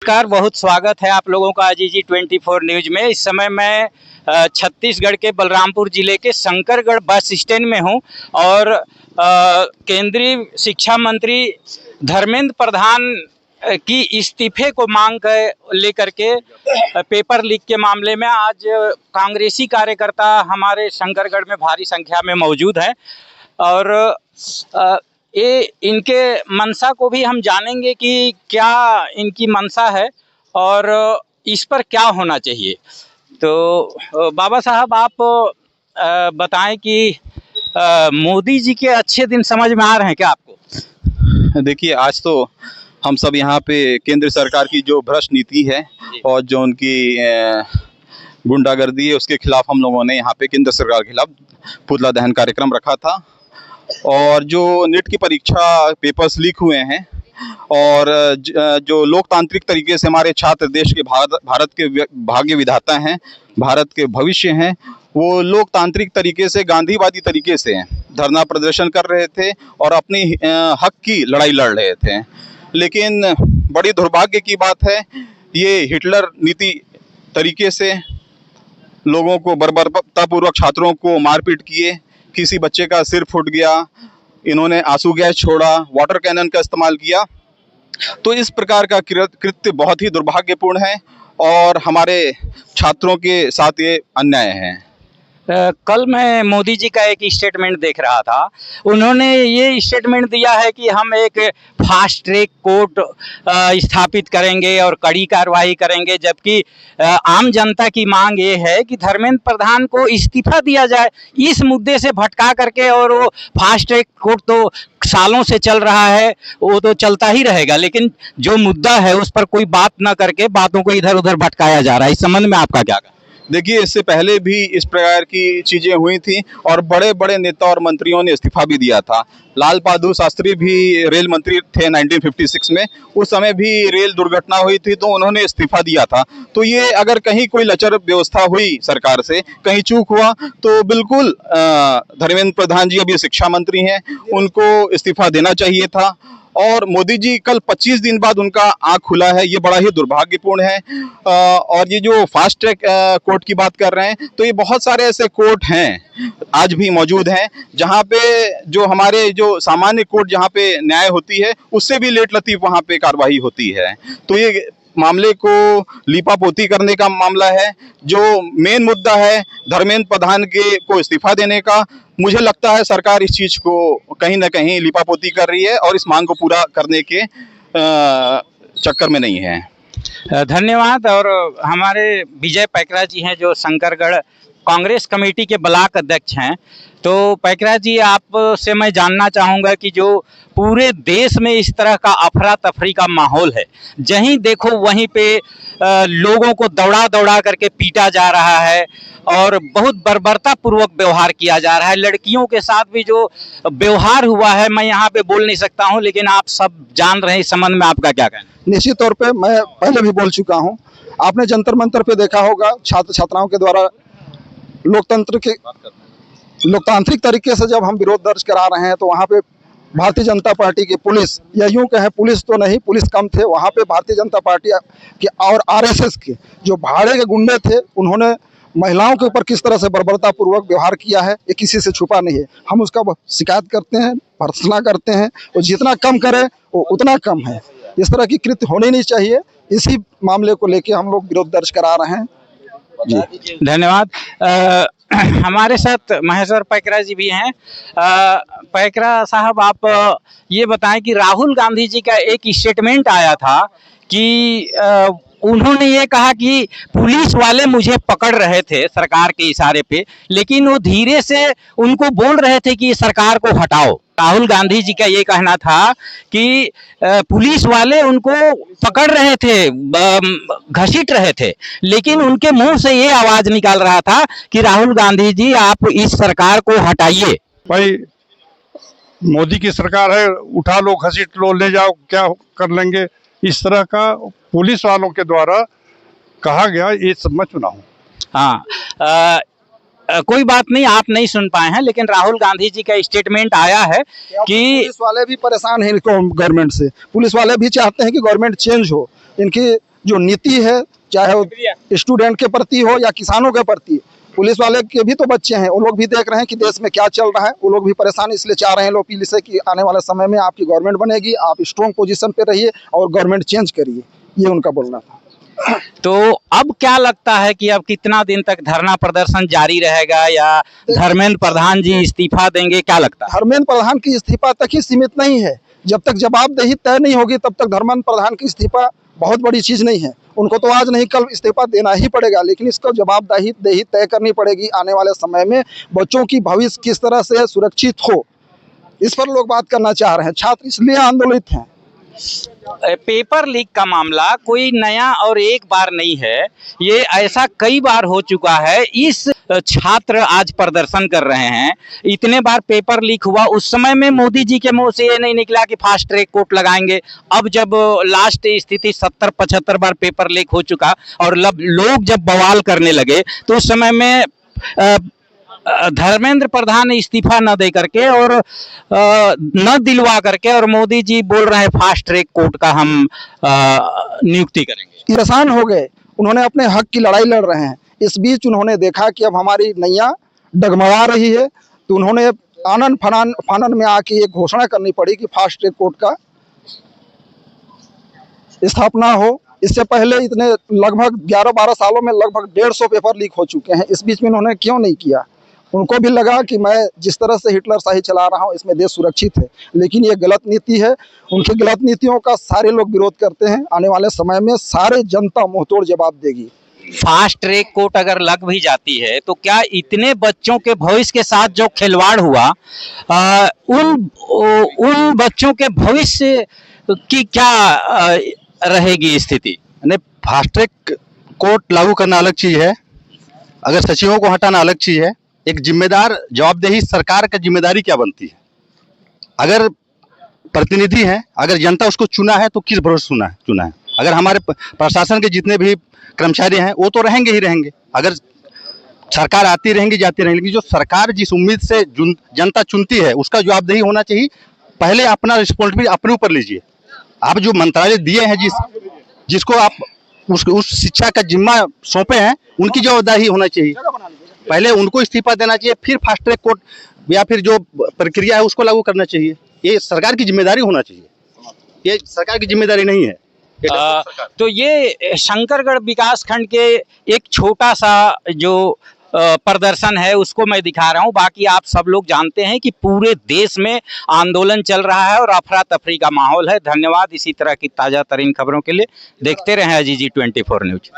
नमस्कार, बहुत स्वागत है आप लोगों का अजीजी 24 न्यूज में। इस समय मैं छत्तीसगढ़ के बलरामपुर जिले के शंकरगढ़ बस स्टैंड में हूं और केंद्रीय शिक्षा मंत्री धर्मेंद्र प्रधान की इस्तीफे को मांग कर लेकर के पेपर लीक के मामले में आज कांग्रेसी कार्यकर्ता हमारे शंकरगढ़ में भारी संख्या में मौजूद हैं और ये इनके मनसा को भी हम जानेंगे कि क्या इनकी मनसा है और इस पर क्या होना चाहिए। तो बाबा साहब, आप बताएं कि मोदी जी के अच्छे दिन समझ में आ रहे हैं क्या आपको? देखिए, आज तो हम सब यहाँ पे केंद्र सरकार की जो भ्रष्ट नीति है और जो उनकी गुंडागर्दी है उसके खिलाफ हम लोगों ने यहाँ पे केंद्र सरकार के खिलाफ पुतला दहन कार्यक्रम रखा था। और जो नीट की परीक्षा पेपर्स लीक हुए हैं और जो लोकतांत्रिक तरीके से हमारे छात्र देश के भारत के भाग्य विधाता हैं, भारत के भविष्य हैं, वो लोकतांत्रिक तरीके से गांधीवादी तरीके से धरना प्रदर्शन कर रहे थे और अपनी हक की लड़ाई लड़ रहे थे। लेकिन बड़ी दुर्भाग्य की बात है, ये हिटलर नीति तरीके से लोगों को बर्बरतापूर्वक छात्रों को मारपीट किए, किसी बच्चे का सिर फूट गया, इन्होंने आंसू गैस छोड़ा, वाटर कैनन का इस्तेमाल किया। तो इस प्रकार का कृत्य बहुत ही दुर्भाग्यपूर्ण है और हमारे छात्रों के साथ ये अन्याय है। कल मैं मोदी जी का एक स्टेटमेंट देख रहा था। उन्होंने ये स्टेटमेंट दिया है कि हम एक फास्ट ट्रैक कोर्ट स्थापित करेंगे और कड़ी कार्रवाई करेंगे, जबकि आम जनता की मांग ये है कि धर्मेंद्र प्रधान को इस्तीफा दिया जाए। इस मुद्दे से भटका करके, और वो फास्ट ट्रैक कोर्ट तो सालों से चल रहा है, वो तो चलता ही रहेगा, लेकिन जो मुद्दा है उस पर कोई बात न करके बातों को इधर उधर भटकाया जा रहा है। इस संबंध में आपका क्या कहना? देखिए, इससे पहले भी इस प्रकार की चीजें हुई थी और बड़े बड़े नेता और मंत्रियों ने इस्तीफा भी दिया था। लाल बहादुर शास्त्री भी रेल मंत्री थे 1956 में, उस समय भी रेल दुर्घटना हुई थी तो उन्होंने इस्तीफा दिया था। तो ये अगर कहीं कोई लचर व्यवस्था हुई सरकार से, कहीं चूक हुआ, तो बिल्कुल धर्मेंद्र प्रधान जी अभी शिक्षा मंत्री हैं, उनको इस्तीफा देना चाहिए था। और मोदी जी कल 25 दिन बाद उनका आँख खुला है, ये बड़ा ही दुर्भाग्यपूर्ण है। और ये जो फास्ट ट्रैक कोर्ट की बात कर रहे हैं, तो ये बहुत सारे ऐसे कोर्ट हैं आज भी मौजूद हैं जहाँ पे जो हमारे जो सामान्य कोर्ट जहाँ पे न्याय होती है उससे भी लेट लतीफ वहाँ पे कार्रवाई होती है। तो ये मामले को लीपापोती करने का मामला है। जो मेन मुद्दा है धर्मेंद्र प्रधान को इस्तीफा देने का, मुझे लगता है सरकार इस चीज को कहीं ना कहीं लीपापोती कर रही है और इस मांग को पूरा करने के चक्कर में नहीं है। धन्यवाद। और हमारे विजय पैकरा जी हैं जो शंकरगढ़ कांग्रेस कमेटी के ब्लॉक अध्यक्ष हैं। तो पैकरा जी, आपसे मैं जानना चाहूँगा कि जो पूरे देश में इस तरह का अफरा तफरी का माहौल है, जहीं देखो वहीं पे लोगों को दौड़ा दौड़ा करके पीटा जा रहा है और बहुत बर्बरतापूर्वक व्यवहार किया जा रहा है। लड़कियों के साथ भी जो व्यवहार हुआ है, मैं यहाँ पे बोल नहीं सकता हूँ, लेकिन आप सब जान रहे हैं। इस संबंध में आपका क्या कहना? निश्चित तौर पे मैं पहले भी बोल चुका हूँ। आपने जंतर मंतर पे देखा होगा, छात्र छात्राओं के द्वारा लोकतांत्रिक तरीके से जब हम विरोध दर्ज करा रहे हैं, तो वहाँ पे भारतीय जनता पार्टी की पुलिस, या यूं कहें पुलिस तो नहीं, पुलिस कम थे, वहाँ पे भारतीय जनता पार्टी के और आरएसएस के जो भाड़े के गुंडे थे, उन्होंने महिलाओं के ऊपर किस तरह से बर्बरतापूर्वक व्यवहार किया है, ये किसी से छुपा नहीं है। हम उसका शिकायत करते हैं, भर्त्सना करते हैं, और जितना कम करे वो उतना कम है। इस तरह की कृत्य होनी नहीं चाहिए। इसी मामले को लेके हम लोग विरोध दर्ज करा रहे हैं। धन्यवाद। हमारे साथ महेश्वर पैकरा जी भी हैं। पैकरा साहब, आप ये बताएं कि राहुल गांधी जी का एक स्टेटमेंट आया था कि उन्होंने ये कहा कि पुलिस वाले मुझे पकड़ रहे थे सरकार के इशारे पे, लेकिन वो धीरे से उनको बोल रहे थे कि सरकार को हटाओ। राहुल गांधी जी का ये कहना था कि पुलिस वाले उनको पकड़ रहे थे, घसीट रहे थे, लेकिन उनके मुंह से ये आवाज निकाल रहा था कि राहुल गांधी जी, आप इस सरकार को हटाइए। भाई, मोदी की सरकार है, उठा लो, घसीट लो, ले जाओ, क्या कर लेंगे, इस तरह का पुलिस वालों के द्वारा कहा गया, ये सब मैं सुना हूँ। हाँ, कोई बात नहीं, आप नहीं सुन पाए हैं, लेकिन राहुल गांधी जी का स्टेटमेंट आया है कि पुलिस वाले भी परेशान हैं गवर्नमेंट से। पुलिस वाले भी चाहते हैं कि गवर्नमेंट चेंज हो, इनकी जो नीति है, चाहे वो स्टूडेंट के प्रति हो या किसानों के प्रति, पुलिस वाले के भी तो बच्चे हैं, वो लोग भी देख रहे हैं कि देश में क्या चल रहा है। वो लोग भी परेशान इसलिए चाह रहे हैं लोग पीली से कि आने वाले समय में आपकी गवर्नमेंट बनेगी, आप स्ट्रॉन्ग पोजीशन पे रहिए और गवर्नमेंट चेंज करिए, ये उनका बोलना था। तो अब क्या लगता है कि अब कितना दिन तक धरना प्रदर्शन जारी रहेगा या धर्मेंद्र प्रधान जी इस्तीफा देंगे, क्या लगता है? धर्मेंद्र प्रधान की इस्तीफा तक ही सीमित नहीं है, जब तक जवाबदेही तय नहीं होगी तब तक धर्मेंद्र प्रधान की इस्तीफा बहुत बड़ी चीज नहीं है। उनको तो आज नहीं कल इस्तीफा देना ही पड़ेगा, लेकिन इसको जवाबदेही तय करनी पड़ेगी आने वाले समय में। बच्चों की भविष्य किस तरह से सुरक्षित हो, इस पर लोग बात करना चाह रहे हैं। छात्र इसलिए आंदोलित हैं। पेपर लीक का मामला कोई नया और एक बार नहीं है, ये ऐसा कई बार हो चुका है। इस छात्र आज प्रदर्शन कर रहे हैं, इतने बार पेपर लीक हुआ, उस समय में मोदी जी के मुंह से ये नहीं निकला कि फास्ट ट्रैक कोर्ट लगाएंगे। अब जब लास्ट स्थिति 70-75 बार पेपर लीक हो चुका और लोग जब बवाल करने लगे तो उस समय में धर्मेंद्र प्रधान इस्तीफा न दे करके और न दिलवा करके और मोदी जी बोल रहे हैं फास्ट ट्रैक कोर्ट का हम नियुक्ति करेंगे। परेशान हो गए, उन्होंने अपने हक की लड़ाई लड़ रहे हैं। इस बीच उन्होंने देखा कि अब हमारी नैया डगमगा रही है, तो उन्होंने आनन फानन में आके एक घोषणा करनी पड़ी कि फास्ट ट्रैक कोर्ट का स्थापना हो। इससे पहले इतने लगभग 11-12 सालों में लगभग 150 पेपर लीक हो चुके हैं। इस बीच में उन्होंने क्यों नहीं किया? उनको भी लगा कि मैं जिस तरह से हिटलर शाही चला रहा हूँ इसमें देश सुरक्षित है, लेकिन ये गलत नीति है। उनकी गलत नीतियों का सारे लोग विरोध करते हैं। आने वाले समय में सारे जनता मुंहतोड़ जवाब देगी। फास्ट ट्रैक कोर्ट अगर लग भी जाती है तो क्या इतने बच्चों के भविष्य के साथ जो खिलवाड़ हुआ, उन बच्चों के भविष्य की क्या रहेगी स्थिति? नहीं, फास्ट ट्रैक कोर्ट लागू करना अलग चीज है, अगर सचिवों को हटाना अलग चीज है। एक जिम्मेदार जवाबदेही सरकार का जिम्मेदारी क्या बनती है? अगर प्रतिनिधि है, अगर जनता उसको चुना है तो किस भरोसे चुना है? अगर हमारे प्रशासन के जितने भी कर्मचारी हैं वो तो रहेंगे ही रहेंगे, अगर सरकार आती रहेंगी जाती रहेंगी, लेकिन जो सरकार जिस उम्मीद से जनता चुनती है उसका जवाबदेही होना चाहिए। पहले अपना रिस्पॉन्सिबिलिटी अपने ऊपर लीजिए। आप जो मंत्रालय दिए हैं, जिसको आप उस शिक्षा का जिम्मा सौंपे हैं, उनकी जवाबदारी होना चाहिए। पहले उनको इस्तीफा देना चाहिए, फिर फास्ट ट्रैक कोर्ट या फिर जो प्रक्रिया है उसको लागू करना चाहिए। ये सरकार की जिम्मेदारी होना चाहिए, ये सरकार की जिम्मेदारी नहीं है। तो ये शंकरगढ़ विकास खंड के एक छोटा सा जो प्रदर्शन है उसको मैं दिखा रहा हूं। बाकी आप सब लोग जानते हैं कि पूरे देश में आंदोलन चल रहा है और अफरा तफरी का माहौल है। धन्यवाद इसी तरह की ताजा तरीन खबरों के लिए देखते रहें अजीजी 24 न्यूज।